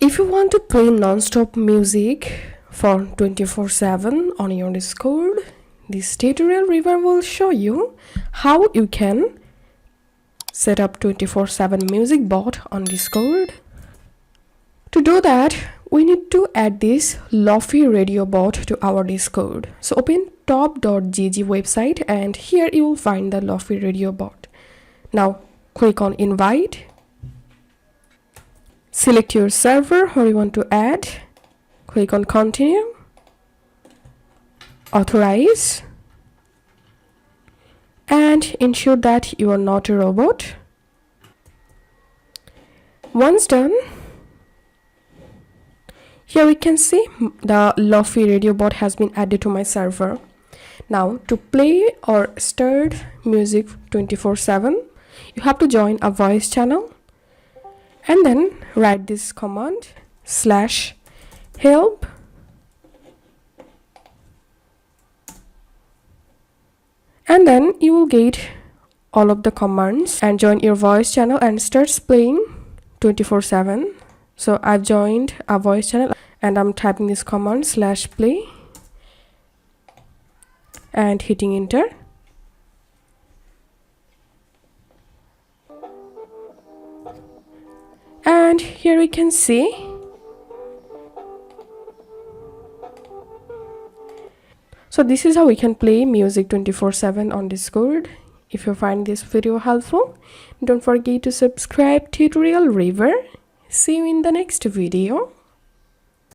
If you want to play non-stop music for 24/7 on your Discord, this tutorial river will show you how you can set up 24/7 music bot on Discord. To do that, we need to add this Lofi radio bot to our Discord. So open top.gg website and here you will find the Lofi radio bot. Now click on invite. Select your server where you want to add. Click on continue. Authorize. And ensure that you are not a robot. Once done, here we can see the Lofi radio bot has been added to my server. Now to play or start music 24/7, you have to join a voice channel and then write this command /help and then you will get all of the commands and join your voice channel and starts playing 24/7. So I've joined a voice channel and I'm typing this command /play and hitting enter. And here we can see so this is how we can play music 24/7 on Discord. If you find this video helpful, don't forget to subscribe Tutorial River. See you in the next video.